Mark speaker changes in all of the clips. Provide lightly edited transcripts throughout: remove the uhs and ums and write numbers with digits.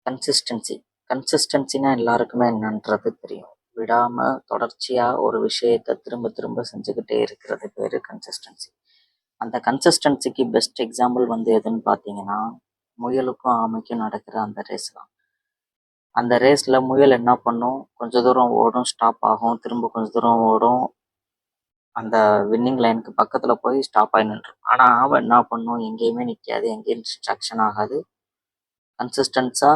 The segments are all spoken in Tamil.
Speaker 1: கன்சிஸ்டன்சினா எல்லாருக்குமே என்னன்றது தெரியும். விடாமல் தொடர்ச்சியாக ஒரு விஷயத்தை திரும்ப திரும்ப செஞ்சுக்கிட்டே இருக்கிறது பேர் கன்சிஸ்டன்சி. அந்த கன்சிஸ்டன்சிக்கு பெஸ்ட் எக்ஸாம்பிள் வந்து எதுன்னு பார்த்தீங்கன்னா, முயலுக்கும் ஆமைக்கும் நடக்கிற அந்த ரேஸ் தான். அந்த ரேஸில் முயல் என்ன பண்ணும், கொஞ்சம் தூரம் ஓடும், ஸ்டாப் ஆகும், திரும்ப கொஞ்சம் தூரம் ஓடும், அந்த வின்னிங் லைனுக்கு பக்கத்தில் போய் ஸ்டாப் ஆகி நின்றும். ஆனால் ஆமை என்ன பண்ணும், எங்கேயுமே நிற்காது, எங்கேயும் டிஸ்ட்ராக்ஷன் ஆகாது, கன்சிஸ்டன்ஸாக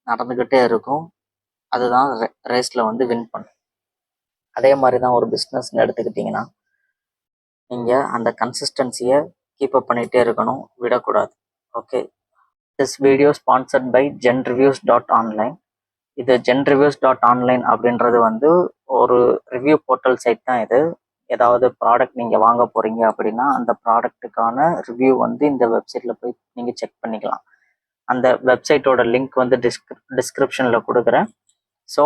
Speaker 1: நடந்துக்கிட்டே இருக்கும். அதுதான் ரேஸில் வந்து வின் பண்ணும். அதே மாதிரி தான் ஒரு பிஸ்னஸ்ன்னு எடுத்துக்கிட்டிங்கன்னா, நீங்கள் அந்த கன்சிஸ்டன்சியை கீப் அப் பண்ணிகிட்டே இருக்கணும், விடக்கூடாது. Okay, this video sponsored by genreviews.online. இது genreviews.online அப்படின்றது வந்து ஒரு ரிவ்யூ போர்ட்டல் சைட் தான். இது ஏதாவது ப்ராடக்ட் நீங்கள் வாங்க போகிறீங்க அப்படின்னா அந்த ப்ராடக்ட்டுக்கான ரிவ்யூ வந்து இந்த வெப்சைட்டில் போய் நீங்கள் செக் பண்ணிக்கலாம். அந்த வெப்சைட்டோட லிங்க் வந்து டிஸ்கிரிப்ஷனில் கொடுக்குறேன். ஸோ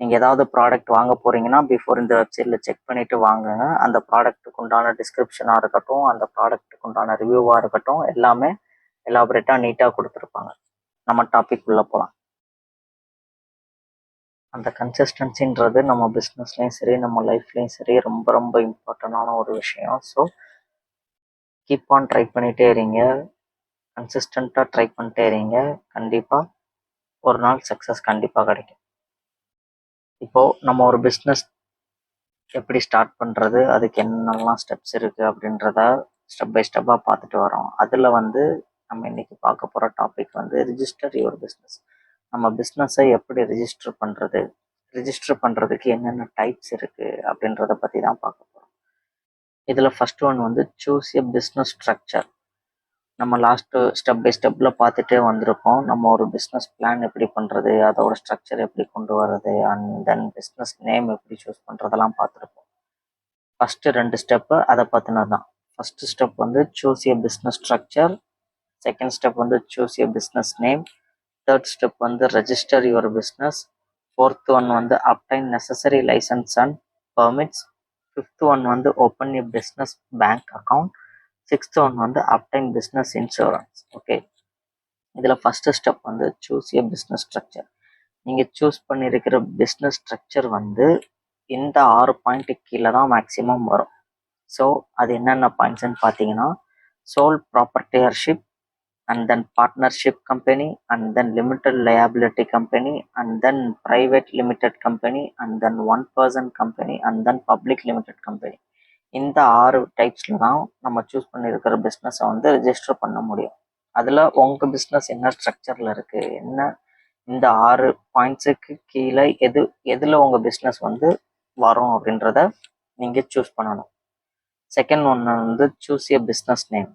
Speaker 1: நீங்கள் ஏதாவது ப்ராடக்ட் வாங்க போகிறீங்கன்னா பிஃபோர் இந்த வெப்சைட்டில் செக் பண்ணிவிட்டு வாங்குங்க. அந்த ப்ராடக்ட்டுக்கு உண்டான டிஸ்கிரிப்ஷனாக இருக்கட்டும், அந்த ப்ராடக்ட்டுக்கு உண்டான ரிவ்யூவாக இருக்கட்டும், எல்லாமே எலாபரேட்டாக நீட்டாக கொடுத்துருப்பாங்க. நம்ம டாபிக் உள்ள போகலாம். அந்த கன்சிஸ்டன்சின்றது நம்ம பிஸ்னஸ்லேயும் சரி, நம்ம லைஃப்லேயும் சரி ரொம்ப ரொம்ப இம்பார்ட்டண்டான ஒரு விஷயம். ஸோ கீப் ஆன் ட்ரை பண்ணிகிட்டே இருங்க, கன்சிஸ்டண்ட்டாக ட்ரை பண்ணிட்டே இருங்க. கண்டிப்பாக ஒரு நாள் சக்ஸஸ் கண்டிப்பாக கிடைக்கும். இப்போது நம்ம ஒரு பிஸ்னஸ் எப்படி ஸ்டார்ட் பண்ணுறது, அதுக்கு என்னென்னலாம் ஸ்டெப்ஸ் இருக்குது அப்படின்றத ஸ்டெப் பை ஸ்டெப்பாக பார்த்துட்டு வரோம். அதில் வந்து நம்ம இன்றைக்கி பார்க்க போகிற டாபிக் வந்து ரிஜிஸ்டர் யுவர் பிஸ்னஸ். நம்ம பிஸ்னஸை எப்படி ரிஜிஸ்டர் பண்ணுறது, ரிஜிஸ்டர் பண்ணுறதுக்கு என்னென்ன டைப்ஸ் இருக்குது அப்படின்றத பற்றி தான் பார்க்க போகிறோம். இதில் ஃபஸ்ட் ஒன் வந்து சூஸ் எ பிஸ்னஸ் ஸ்ட்ரக்சர். நம்ம லாஸ்ட்டு ஸ்டெப் பை ஸ்டெப்பில் பார்த்துட்டே வந்திருக்கோம். நம்ம ஒரு பிஸ்னஸ் பிளான் எப்படி பண்ணுறது, அதோட ஸ்ட்ரக்சர் எப்படி கொண்டு வர்றது, அண்ட் தென் பிஸ்னஸ் நேம் எப்படி சூஸ் பண்ணுறதெல்லாம் பார்த்துருப்போம். ஃபஸ்ட்டு 2 ஸ்டெப்பு அதை பற்றினது தான். ஃபஸ்ட்டு ஸ்டெப் வந்து choose a business structure, second step வந்து choose a business name, third step வந்து register your business, fourth one வந்து obtain necessary licence and permits, fifth one வந்து open a business bank account, sixth one வந்து அப்டைன் பிஸ்னஸ் இன்சூரன்ஸ். ஓகே, இதில் ஃபஸ்ட்டு ஸ்டெப் வந்து சூஸ் எ பிஸ்னஸ் ஸ்ட்ரக்சர். நீங்கள் சூஸ் பண்ணியிருக்கிற பிஸ்னஸ் ஸ்ட்ரக்சர் வந்து இந்த 6 பாயிண்ட்டுக்கு கீழே தான் மேக்ஸிமம் வரும். ஸோ அது என்னென்ன பாயிண்ட்ஸ்ன்னு பார்த்தீங்கன்னா, soul ப்ராப்பர்ட்டியர்ஷிப், and then partnership company, and then limited liability company, and then private limited company, and then one person company, and then public limited company. இந்த 6 டைப்ஸில் தான் நம்ம சூஸ் பண்ணியிருக்கிற பிஸ்னஸை வந்து ரெஜிஸ்டர் பண்ண முடியும். அதில் உங்கள் பிஸ்னஸ் என்ன ஸ்ட்ரக்சரில் இருக்குது, என்ன இந்த 6 பாயிண்ட்ஸுக்கு கீழே எதில் உங்கள் பிஸ்னஸ் வந்து வரும் அப்படின்றத நீங்கள் சூஸ் பண்ணணும். செகண்ட் ஒன்று வந்து சூஸ் எ பிஸ்னஸ் நேம்.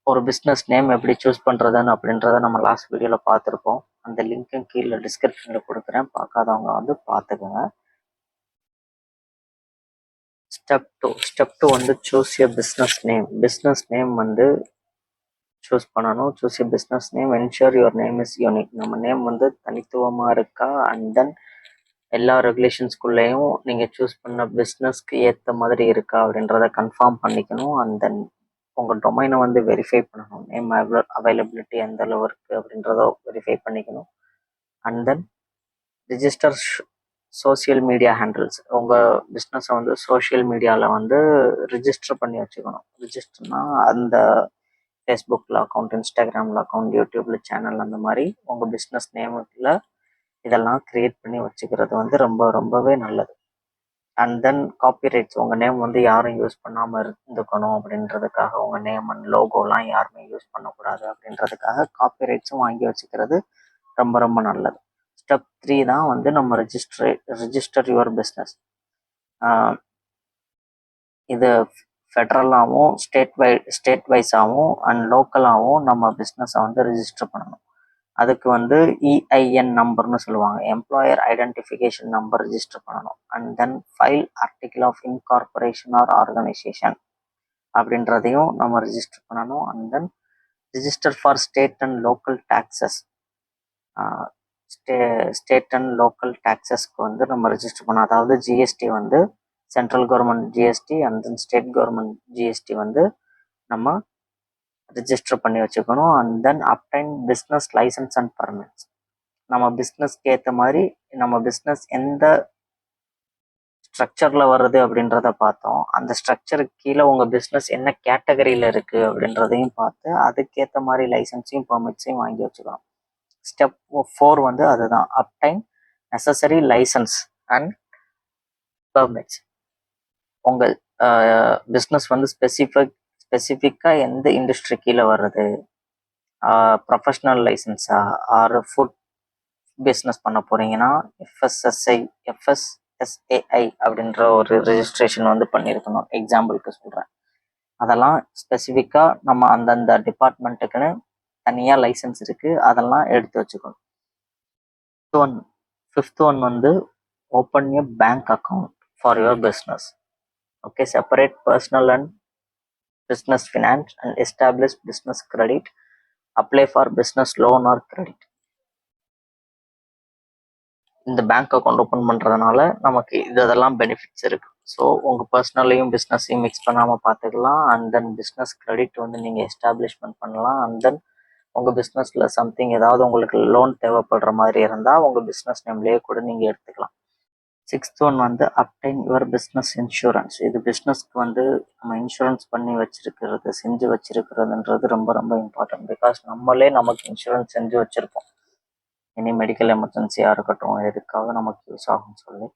Speaker 1: ஒரு பிஸ்னஸ் நேம் எப்படி சூஸ் பண்ணுறதுன்னு அப்படின்றத நம்ம லாஸ்ட் வீடியோவில் பார்த்துருப்போம். அந்த லிங்க்கும் கீழே டிஸ்கிரிப்ஷனில் கொடுக்குறேன், பார்க்காதவங்க வந்து பார்த்துக்கோங்க. ஸ்டெப் டூ வந்து choose a business name. Business name வந்து சூஸ் பண்ணணும். Choose a business name, ensure your name is unique. நம்ம நேம் வந்து தனித்துவமாக இருக்கா, அண்ட் தென் எல்லா ரெகுலேஷன்ஸ்குள்ளேயும் நீங்கள் சூஸ் பண்ண பிஸ்னஸ்க்கு ஏற்ற மாதிரி இருக்கா அப்படின்றத கன்ஃபார்ம் பண்ணிக்கணும். அண்ட் தென் உங்கள் டொமைனை வந்து வெரிஃபை பண்ணணும். நேம் அவைலபிலிட்டி எந்த அளவு இருக்குது அப்படின்றத வெரிஃபை பண்ணிக்கணும். And then register social media handles. உங்கள் பிஸ்னஸை வந்து சோஷியல் மீடியாவில் வந்து ரிஜிஸ்டர் பண்ணி வச்சுக்கணும். ரிஜிஸ்டர்னா அந்த ஃபேஸ்புக்கில் அக்கௌண்ட், இன்ஸ்டாகிராமில் அக்கௌண்ட், யூடியூப்பில் சேனல், அந்த மாதிரி உங்கள் பிஸ்னஸ் நேமில் இதெல்லாம் க்ரியேட் பண்ணி வச்சுக்கிறது வந்து ரொம்பவே நல்லது. And then copyrights. உங்கள் நேம் வந்து யாரும் யூஸ் பண்ணாமல் இருந்துக்கணும் அப்படின்றதுக்காக, உங்கள் நேம் அண்ட் லோகோலாம் யாருமே யூஸ் பண்ணக்கூடாது அப்படின்றதுக்காக காப்பிரைட்ஸும் வாங்கி வச்சுக்கிறது ரொம்ப நல்லது. ஸ்டெப் 3 தான் வந்து நம்ம ரிஜிஸ்டர் யுவர் பிஸ்னஸ். இது ஃபெட்ரலாகவும் ஸ்டேட் வைஸாகவும் அண்ட் லோக்கலாகவும் நம்ம பிஸ்னஸை வந்து ரிஜிஸ்டர் பண்ணணும். அதுக்கு வந்து EIN நம்பர்னு சொல்லுவாங்க, எம்ப்ளாயர் ஐடென்டிஃபிகேஷன் நம்பர் ரிஜிஸ்டர் பண்ணணும். And then file article of incorporation or organisation அப்படின்றதையும் நம்ம ரிஜிஸ்டர் பண்ணணும். And then register for state and local taxes. State and local டேக்ஸஸ்க்கு வந்து நம்ம ரிஜிஸ்டர் பண்ணோம். அதாவது ஜிஎஸ்டி வந்து central government GST, and then state government GST வந்து நம்ம ரிஜிஸ்டர் பண்ணி வச்சுக்கணும். And then obtain business licence and permits. நம்ம பிஸ்னஸ்க்கு ஏற்ற மாதிரி நம்ம பிஸ்னஸ் எந்த ஸ்ட்ரக்சரில் வருது அப்படின்றத பார்த்தோம். அந்த ஸ்ட்ரக்சருக்கு கீழே உங்கள் பிஸ்னஸ் என்ன கேட்டகரியில் இருக்குது அப்படின்றதையும் பார்த்து அதுக்கேற்ற மாதிரி லைசன்ஸையும் பெர்மிட்ஸையும் வாங்கி வச்சுக்கலாம். ஸ்டெப் 4 வந்து அதுதான், obtain necessary licence and permits. உங்கள் பிஸ்னஸ் வந்து ஸ்பெசிஃபிக்காக எந்த இண்டஸ்ட்ரி கீழே வர்றது, ப்ரொஃபஷ்னல் லைசன்ஸா ஆர் ஃபுட் பிஸ்னஸ் பண்ண போகிறீங்கன்னா எஃப்எஸ்எஸ்ஏஐ அப்படின்ற ஒரு ரெஜிஸ்ட்ரேஷன் வந்து பண்ணியிருக்கணும். எக்ஸாம்பிளுக்கு சொல்கிறேன். அதெல்லாம் ஸ்பெசிஃபிக்காக நம்ம அந்தந்த டிபார்ட்மெண்ட்டுக்குன்னு தனியாக லைசன்ஸ் இருக்குது, அதெல்லாம் எடுத்து வச்சுக்கணும். ஃபிஃப்த் ஒன் வந்து open a bank account for your business. Okay, separate personal and business finance and establish business credit, apply for business loan or credit. இந்த பேங்க் அக்கௌண்ட் ஓப்பன் பண்ணுறதுனால நமக்கு இதெல்லாம் பெனிஃபிட்ஸ் இருக்குது. ஸோ உங்கள் பர்சனலையும் பிஸ்னஸையும் மிக்ஸ் பண்ணாமல் பார்த்துக்கலாம். அண்ட் தென் பிஸ்னஸ் கிரெடிட் வந்து நீங்கள் எஸ்டாப்ளிஷ்மெண்ட் பண்ணலாம். அண்ட் தென் உங்கள் பிஸ்னஸில் சம்திங் ஏதாவது உங்களுக்கு லோன் தேவைப்படுற மாதிரி இருந்தால் உங்கள் பிஸ்னஸ் நேம்லேயே கூட நீங்கள் எடுத்துக்கலாம். சிக்ஸ்த் ஒன் வந்து அப்டைன் யுவர் பிஸ்னஸ் இன்சூரன்ஸ். இது பிஸ்னஸ்க்கு வந்து நம்ம இன்சூரன்ஸ் பண்ணி வச்சிருக்கிறது, செஞ்சு வச்சிருக்கிறதுன்றது ரொம்ப ரொம்ப இம்பார்ட்டன்ட். பிகாஸ் நம்மளே நமக்கு இன்சூரன்ஸ் செஞ்சு வச்சுருப்போம். எனி மெடிக்கல் எமர்ஜென்சியாக இருக்கட்டும், எதுக்காக நமக்கு யூஸ் ஆகும்னு சொல்லி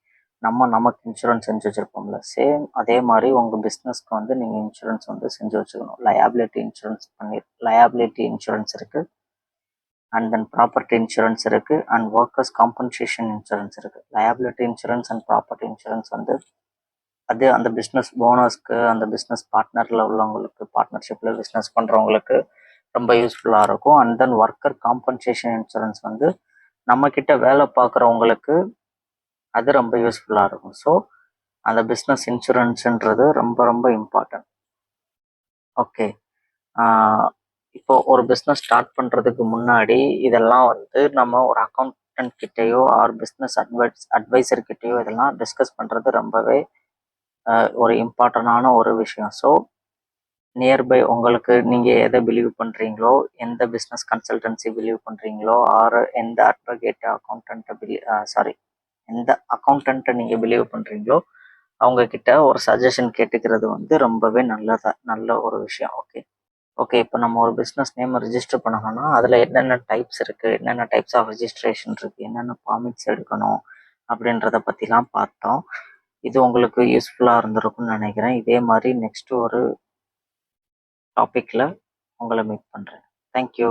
Speaker 1: நமக்கு இன்சூரன்ஸ் செஞ்சு வச்சுருப்போம்ல, சேம் அதே மாதிரி உங்கள் பிஸ்னஸ்க்கு வந்து நீங்கள் இன்சூரன்ஸ் வந்து செஞ்சு வச்சுக்கணும். லயபிலிட்டி இன்சூரன்ஸ் இருக்குது, அண்ட் தென் ப்ராப்பர்ட்டி இன்சூரன்ஸ் இருக்குது, அண்ட் ஒர்க்கர்ஸ் காம்பன்சேஷன் இன்சூரன்ஸ் இருக்குது. Liability insurance and property insurance வந்து அது அந்த பிஸ்னஸ் ஓனர்ஸ்க்கு, அந்த பிஸ்னஸ் பார்ட்னரில் உள்ளவங்களுக்கு, பார்ட்னர்ஷிப்பில் பிஸ்னஸ் பண்ணுறவங்களுக்கு ரொம்ப யூஸ்ஃபுல்லாக இருக்கும். And then worker compensation insurance வந்து நம்மக்கிட்ட வேலை பார்க்குறவங்களுக்கு அது ரொம்ப யூஸ்ஃபுல்லாக இருக்கும். ஸோ அந்த பிஸ்னஸ் இன்சூரன்ஸுன்றது ரொம்ப ரொம்ப இம்பார்ட்டன்ட். ஓகே, இப்போ ஒரு பிஸ்னஸ் ஸ்டார்ட் பண்ணுறதுக்கு முன்னாடி இதெல்லாம் வந்து நம்ம ஒரு அக்கௌண்டன்ட் கிட்டேயோ ஆர் பிஸ்னஸ் அட்வைசர் கிட்டேயோ இதெல்லாம் டிஸ்கஸ் பண்ணுறது ரொம்பவே ஒரு இம்பார்ட்டண்டான ஒரு விஷயம். ஸோ நியர்பை உங்களுக்கு நீங்கள் எதை பிலீவ் பண்ணுறீங்களோ, எந்த பிஸ்னஸ் கன்சல்டன்சி பிலீவ் பண்ணுறீங்களோ, ஆர் எந்த எந்த அக்கௌண்டண்ட்டை நீங்கள் பிலீவ் பண்ணுறீங்களோ அவங்கக்கிட்ட ஒரு சஜஷன் கேட்டுக்கிறது வந்து ரொம்பவே நல்ல ஒரு விஷயம். ஓகே, இப்போ நம்ம ஒரு பிஸ்னஸ் நேம் ரிஜிஸ்டர் பண்ணணும்னா அதில் என்னென்ன டைப்ஸ் இருக்குது, என்னென்ன டைப்ஸ் ஆஃப் ரிஜிஸ்ட்ரேஷன் இருக்குது, என்னென்ன ஃபார்மேட்ஸ் எடுக்கணும் அப்படின்றத பற்றிலாம் பார்த்தோம். இது உங்களுக்கு யூஸ்ஃபுல்லாக இருந்திருக்கும்னு நினைக்கிறேன். இதே மாதிரி நெக்ஸ்ட் ஒரு டாப்பிக்கில் உங்களை மீட் பண்ணுறேன். தேங்க்யூ.